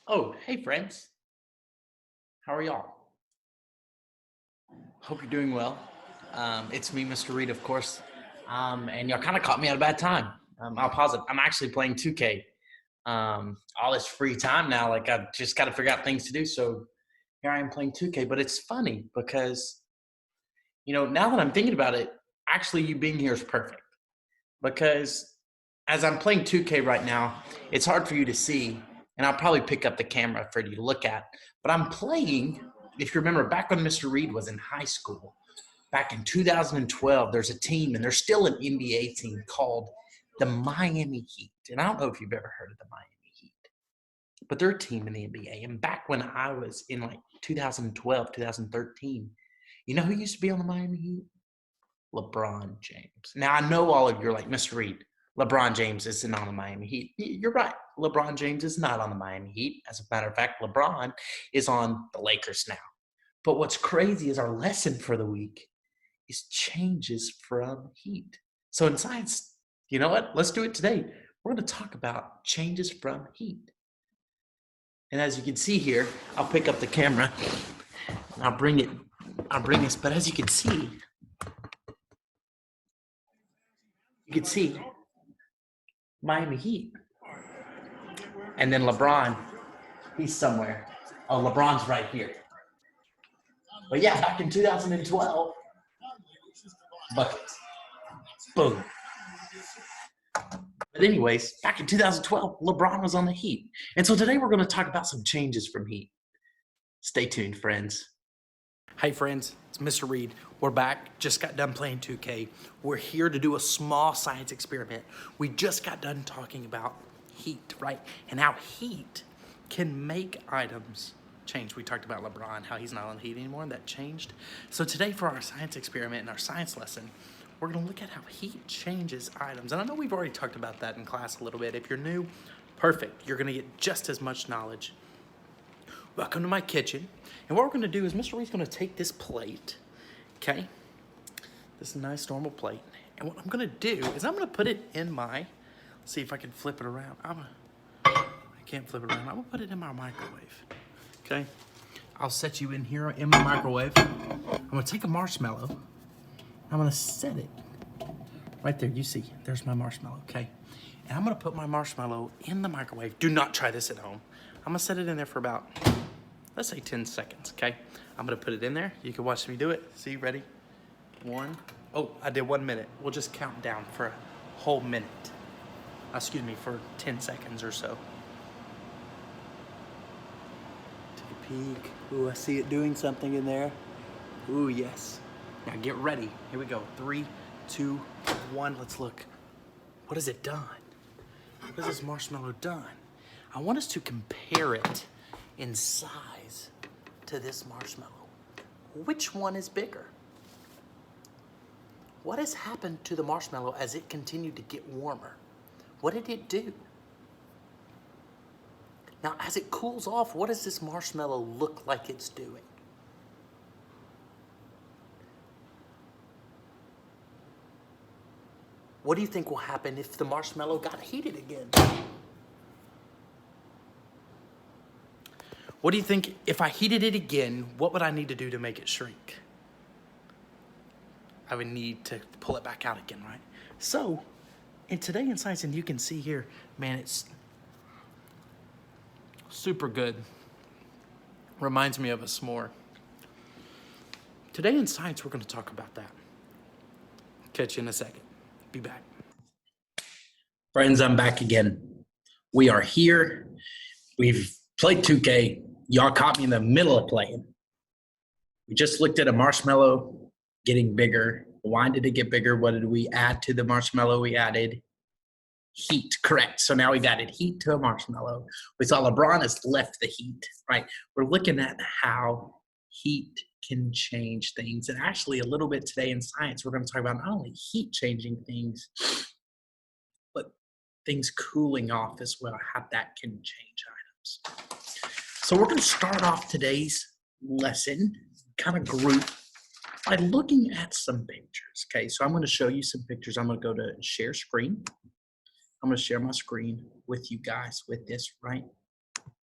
Oh, hey friends. How are y'all? Hope you're doing well. It's me, Mr. Reed, of course. And y'all kind of caught me at a bad time. I'll pause it. I'm actually playing 2K. All this free time now, like I've just got to figure out things to do. So here I am playing 2K. But it's funny because, now that I'm thinking about it, actually you being here is perfect. Because as I'm playing 2K right now, it's hard for you to see, and I'll probably pick up the camera for you to look at. But I'm playing, if you remember, back when Mr. Reed was in high school, back in 2012, there's a team, and there's still an NBA team called the Miami Heat. And I don't know if you've ever heard of the Miami Heat, but they're a team in the NBA. And back when I was in like 2012, 2013, you know who used to be on the Miami Heat? LeBron James. Now I know all of you are like, Mr. Reed, LeBron James isn't on the Miami Heat. You're right. LeBron James is not on the Miami Heat. As a matter of fact, LeBron is on the Lakers now. But what's crazy is our lesson for the week is changes from heat. So in science, you know what? Let's do it today. We're going to talk about changes from heat. And as you can see here, I'll pick up the camera and I'll bring this. But as you can see, Miami Heat. And then LeBron, he's somewhere. Oh, LeBron's right here. But yeah, back in 2012, buckets. Boom. But anyways, back in 2012, LeBron was on the Heat. And so today we're going to talk about some changes from Heat. Stay tuned, friends. Hey friends, it's Mr. Reed. We're back, just got done playing 2K. We're here to do a small science experiment. We just got done talking about heat, right? And how heat can make items change. We talked about LeBron, how he's not on the Heat anymore, and that changed. So today for our science experiment and our science lesson, we're gonna look at how heat changes items. And I know we've already talked about that in class a little bit. If you're new, perfect. You're gonna get just as much knowledge. Welcome to my kitchen. And what we're gonna do is Mr. Reed's gonna take this plate, okay? This nice normal plate. And what I'm gonna do is I'm gonna put it in my, let's see if I can flip it around. I can't flip it around. I'm gonna put it in my microwave, okay? I'll set you in here in my microwave. I'm gonna take a marshmallow. I'm gonna set it right there. You see, there's my marshmallow, okay? And I'm gonna put my marshmallow in the microwave. Do not try this at home. I'm gonna set it in there for about, let's say 10 seconds, okay? I'm gonna put it in there. You can watch me do it. See, ready? Oh, I did 1 minute. We'll just count down for a whole minute. Excuse me, for 10 seconds or so. Take a peek. Ooh, I see it doing something in there. Ooh, yes. Now get ready. Here we go. 3, 2, 1. Let's look. What has it done? What has this marshmallow done? I want us to compare it in size to this marshmallow. Which one is bigger? What has happened to the marshmallow as it continued to get warmer? What did it do? Now, as it cools off, what does this marshmallow look like it's doing? What do you think will happen if the marshmallow got heated again? What do you think, if I heated it again, what would I need to do to make it shrink? I would need to pull it back out again, right? So, in Today in Science, and you can see here, man, it's super good. Reminds me of a s'more. Today in Science, we're gonna talk about that. Catch you in a second. Be back. Friends, I'm back again. We are here. We've played 2K. Y'all caught me in the middle of playing. We just looked at a marshmallow getting bigger. Why did it get bigger? What did we add to the marshmallow? We added heat, correct. So now we've added heat to a marshmallow. We saw LeBron has left the heat, right? We're looking at how heat can change things. And actually a little bit today in science, we're going to talk about not only heat changing things, but things cooling off as well, how that can change items. So we're going to start off today's lesson, kind of group, by looking at some pictures. Okay, so I'm going to show you some pictures. I'm going to go to share screen. I'm going to share my screen with you guys with this right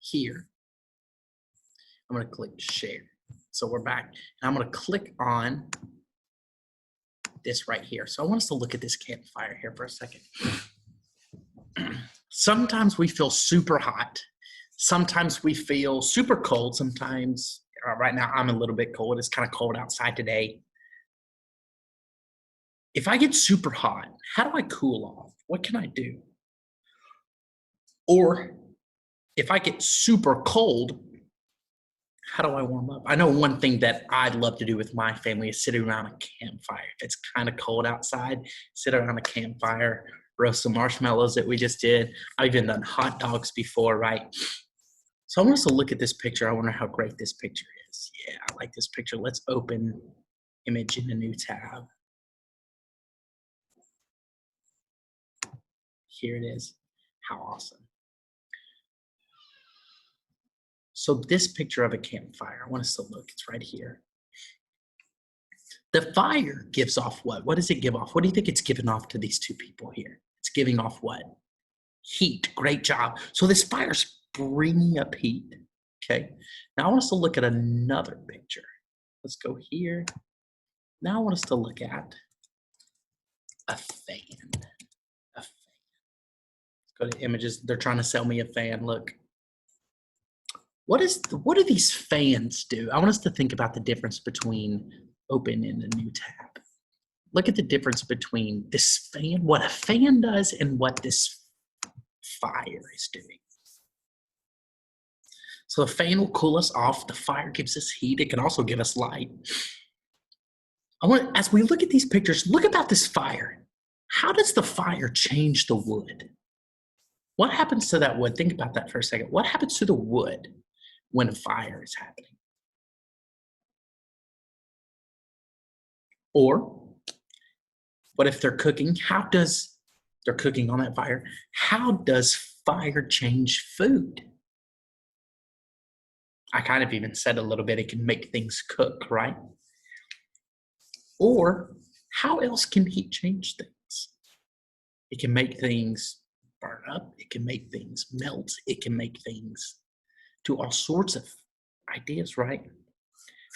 here. I'm going to click share. So we're back. And I'm going to click on this right here. So I want us to look at this campfire here for a second. Sometimes we feel super hot. Sometimes we feel super cold. Sometimes, right now, I'm a little bit cold. It's kind of cold outside today. If I get super hot, how do I cool off? What can I do? Or if I get super cold, how do I warm up? I know one thing that I'd love to do with my family is sit around a campfire. If it's kind of cold outside, sit around a campfire, roast some marshmallows that we just did. I've even done hot dogs before, right? So I want us to look at this picture. I wonder how great this picture is. Yeah, I like this picture. Let's open image in a new tab. Here it is. How awesome. So this picture of a campfire, I want us to look. It's right here. The fire gives off what? What does it give off? What do you think it's giving off to these two people here? It's giving off what? Heat. Great job. So this fire's bringing up heat. Okay. Now I want us to look at another picture. Let's go here. Now I want us to look at a fan. A fan. Let's go to images. They're trying to sell me a fan. Look. What do these fans do? I want us to think about the difference between open and a new tab. Look at the difference between this fan, what a fan does, and what this fire is doing. So the fan will cool us off. The fire gives us heat. It can also give us light. As we look at these pictures, look about this fire. How does the fire change the wood? What happens to that wood? Think about that for a second. What happens to the wood when a fire is happening? Or what if they're cooking? They're cooking on that fire? How does fire change food? I kind of even said a little bit, it can make things cook, right? Or how else can heat change things? It can make things burn up. It can make things melt. It can make things do all sorts of ideas, right?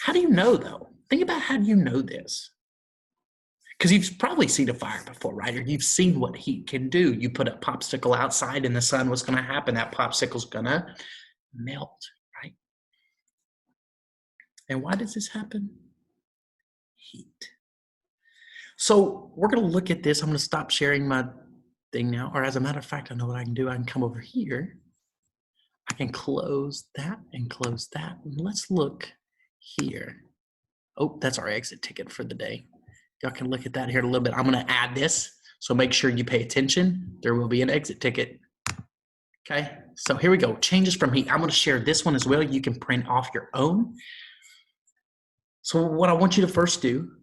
How do you know, though? Think about how do you know this? Because you've probably seen a fire before, right? Or you've seen what heat can do. You put a popsicle outside in the sun, what's going to happen? That popsicle's going to melt, right? And why does this happen? Heat. So we're going to look at this. I'm going to stop sharing my thing now. Or as a matter of fact, I know what I can do. I can come over here. I can close that and close that. And let's look here. Oh, that's our exit ticket for the day. Y'all can look at that here in a little bit. I'm going to add this, so make sure you pay attention. There will be an exit ticket. Okay, so here we go. Changes from heat. I'm going to share this one as well. You can print off your own. So what I want you to first do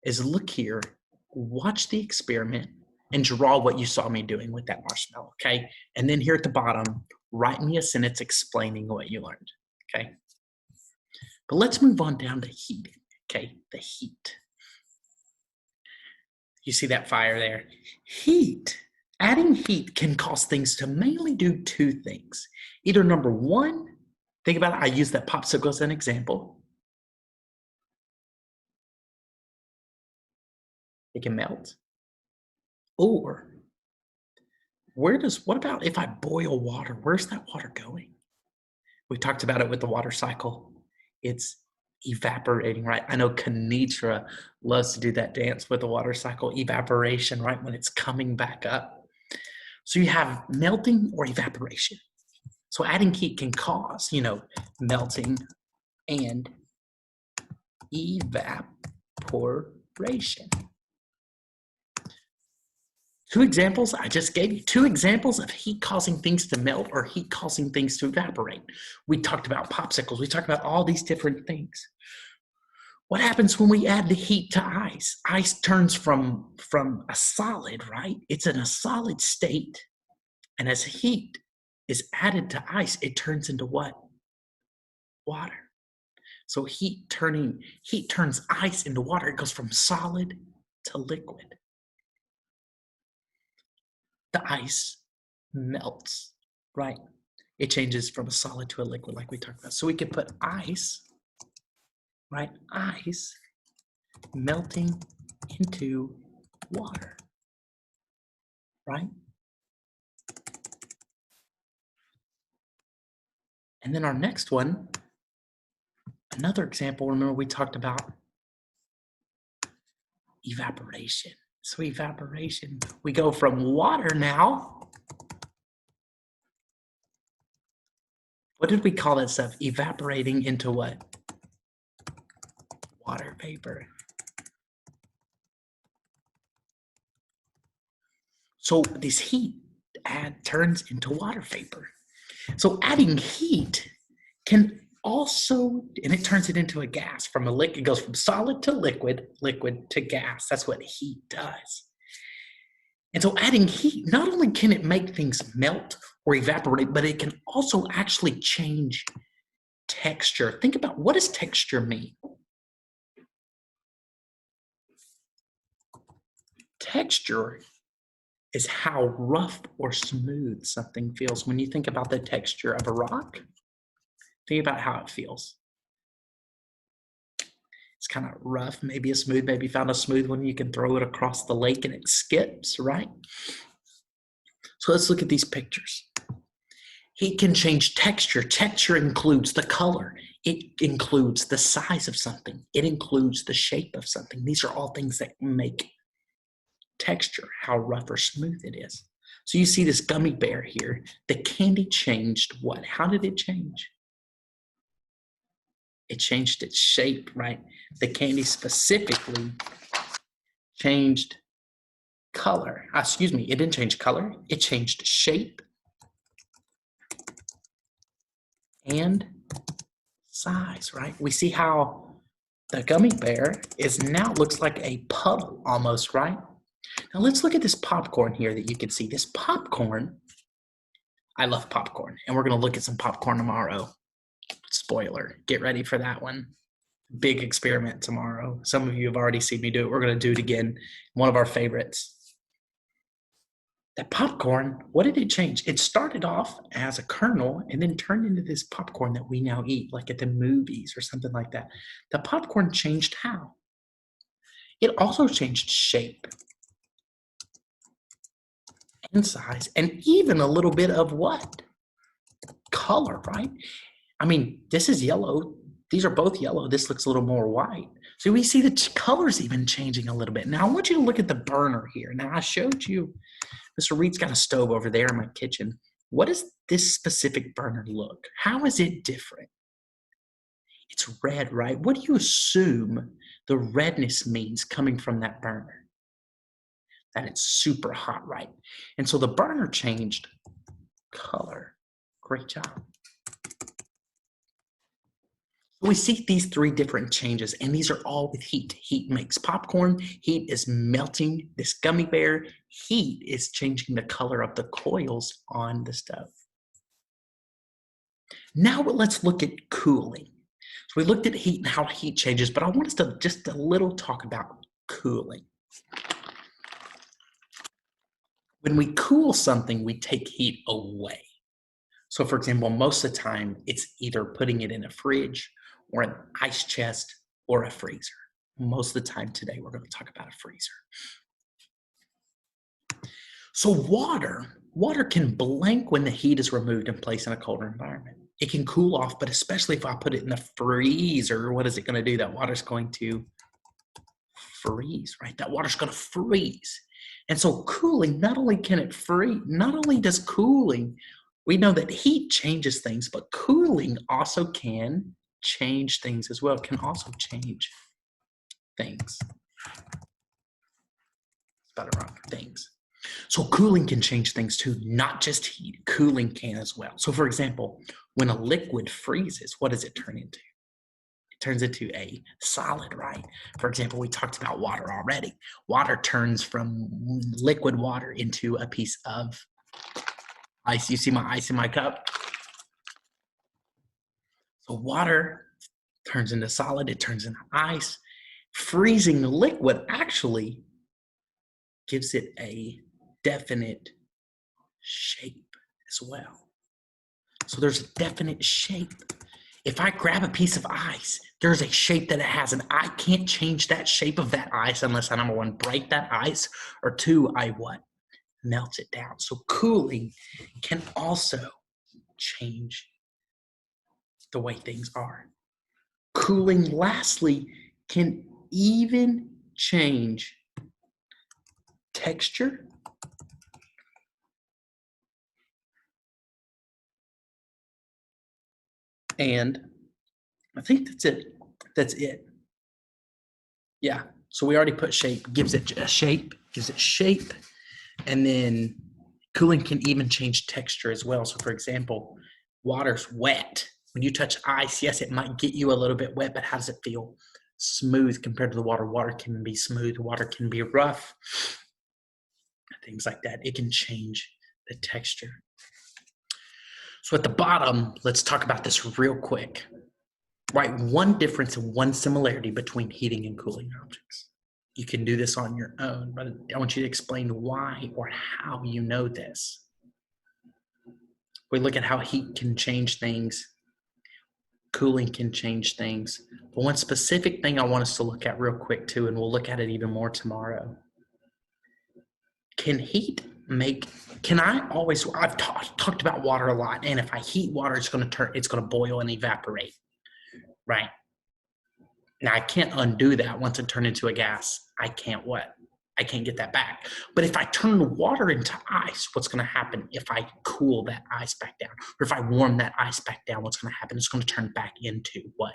is look here, watch the experiment, and draw what you saw me doing with that marshmallow, okay? And then here at the bottom, write me a sentence explaining what you learned, okay? But let's move on down to heat, okay? The heat. You see that fire there? Heat. Adding heat can cause things to mainly do two things. Either number one, think about it, I use that popsicle as an example. It can melt. Or what about if I boil water? Where's that water going? We talked about it with the water cycle. It's evaporating, right? I know Kanitra loves to do that dance with the water cycle, evaporation, right? When it's coming back up. So you have melting or evaporation. So adding heat can cause, melting and evaporation. Two examples, I just gave you two examples of heat causing things to melt or heat causing things to evaporate. We talked about popsicles. We talked about all these different things. What happens when we add the heat to ice? Ice turns from a solid, right? It's in a solid state. And as heat is added to ice, it turns into what? Water. So heat turns ice into water. It goes from solid to liquid. The ice melts, right? It changes from a solid to a liquid like we talked about. So we could put ice, right? Ice melting into water, right? And then our next one, another example, remember we talked about evaporation. So evaporation, we go from water now. What did we call that stuff? Evaporating into what? Water vapor. So this heat turns into water vapor. So adding heat can also, and it turns it into a gas from a liquid. It goes from solid to liquid, liquid to gas. That's what heat does. And so adding heat, not only can it make things melt or evaporate, but it can also actually change texture. Think about, what does texture mean? Texture is how rough or smooth something feels. When you think about the texture of a rock, think about how it feels. It's kind of rough, maybe a smooth, maybe you found a smooth one, you can throw it across the lake and it skips, right? So let's look at these pictures. Heat can change texture. Texture includes the color. It includes the size of something. It includes the shape of something. These are all things that make texture, how rough or smooth it is. So you see this gummy bear here. The candy changed what? How did it change? It changed its shape, right? The candy specifically changed color. Excuse me, it didn't change color. It changed shape and size, right? We see how the gummy bear is now looks like a puddle almost, right? Now let's look at this popcorn here that you can see. This popcorn, I love popcorn, and we're going to look at some popcorn tomorrow. Spoiler, get ready for that one. Big experiment tomorrow. Some of you have already seen me do it. We're going to do it again. One of our favorites. That popcorn, what did it change? It started off as a kernel and then turned into this popcorn that we now eat, like at the movies or something like that. The popcorn changed how? It also changed shape and size and even a little bit of what? Color, right? I mean, this is yellow. These are both yellow. This looks a little more white. So we see the colors even changing a little bit. Now I want you to look at the burner here. Now I showed you, Mr. Reed's got a stove over there in my kitchen. What does this specific burner look? How is it different? It's red, right? What do you assume the redness means coming from that burner? That it's super hot, right? And so the burner changed color. Great job. We see these three different changes, and these are all with heat. Heat makes popcorn. Heat is melting this gummy bear. Heat is changing the color of the coils on the stove. Now let's look at cooling. So we looked at heat and how heat changes, but I want us to just a little talk about cooling. When we cool something, we take heat away. So for example, most of the time, it's either putting it in a fridge or an ice chest or a freezer. Most of the time today, we're going to talk about a freezer. So water can blank when the heat is removed and placed in a colder environment. It can cool off, but especially if I put it in the freezer, what is it going to do? That water's going to freeze, right? That water's going to freeze. And so cooling, not only does cooling, we know that heat changes things, but cooling also can change things as well. It can also change things. Spell it wrong, things. So cooling can change things too, not just heat. Cooling can as well. So for example, when a liquid freezes, what does it turn into? It turns into a solid, right? For example, we talked about water already. Water turns from liquid water into a piece of ice. You see my ice in my cup? So water turns into solid, it turns into ice. Freezing the liquid actually gives it a definite shape as well. So there's a definite shape. If I grab a piece of ice, there's a shape that it has, and I can't change that shape of that ice unless I, number one, break that ice, or two, I what? Melt it down. So cooling can also change the way things are. Cooling, lastly, can even change texture and I think that's it. That's it. Yeah. So we already put shape, gives it a shape, and then cooling can even change texture as well. So for example, water's wet. When you touch ice, yes, it might get you a little bit wet, but how does it feel? Smooth compared to the water. Water can be smooth, water can be rough, things like that. It can change the texture. So at the bottom, let's talk about this real quick. Write one difference and one similarity between heating and cooling objects. You can do this on your own, but I want you to explain why or how you know this. We look at how heat can change things, cooling can change things. But one specific thing I want us to look at real quick too, and we'll look at it even more tomorrow. Can heat make, can I always, I've talked about water a lot, and if I heat water, it's going to boil and evaporate, right? Now I can't undo that once it turned into a gas. I can't get that back. But if I turn water into ice, what's going to happen if I cool that ice back down? Or if I warm that ice back down, what's going to happen? It's going to turn back into what?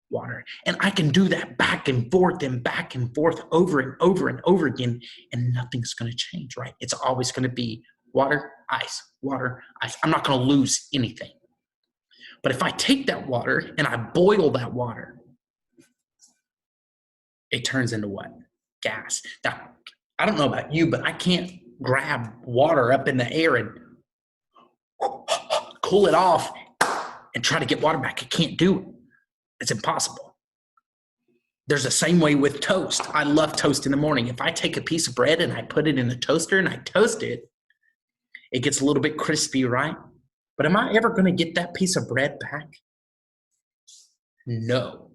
Water. And I can do that back and forth over and over and over again, and nothing's going to change, right? It's always going to be water, ice, water, ice. I'm not going to lose anything. But if I take that water and I boil that water, it turns into what? Gas. Now, I don't know about you, but I can't grab water up in the air and cool it off and try to get water back. I can't do it. It's impossible. There's the same way with toast. I love toast in the morning. If I take a piece of bread and I put it in the toaster and I toast it, it gets a little bit crispy, right? But am I ever going to get that piece of bread back? No.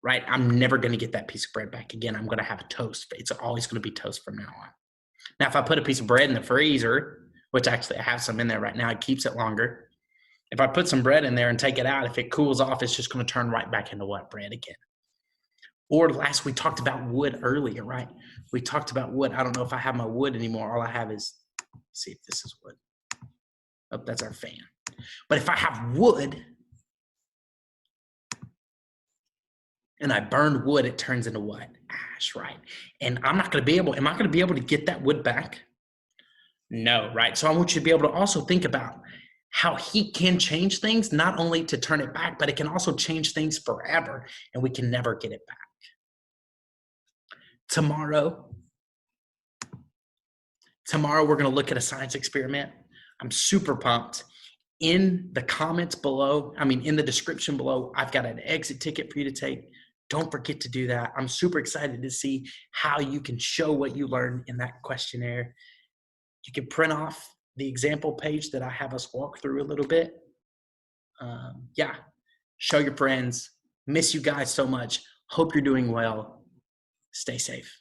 Right? I'm never going to get that piece of bread back again. I'm going to have a toast. It's always going to be toast from now on. Now, if I put a piece of bread in the freezer, which actually I have some in there right now, it keeps it longer. If I put some bread in there and take it out, if it cools off, it's just going to turn right back into what? Bread again. Or last, we talked about wood earlier, right? We talked about wood. I don't know if I have my wood anymore. All I have is, let's see if this is wood. Oh, that's our fan. But if I have wood, and I burn wood, it turns into what? Ash, right? And I'm not going to be able, am I going to be able to get that wood back? No, right? So I want you to be able to also think about how heat can change things, not only to turn it back, but it can also change things forever, and we can never get it back. Tomorrow, we're going to look at a science experiment. I'm super pumped. In the comments below, in the description below, I've got an exit ticket for you to take. Don't forget to do that. I'm super excited to see how you can show what you learned in that questionnaire. You can print off the example page that I have us walk through a little bit. Show your friends. Miss you guys so much. Hope you're doing well. Stay safe.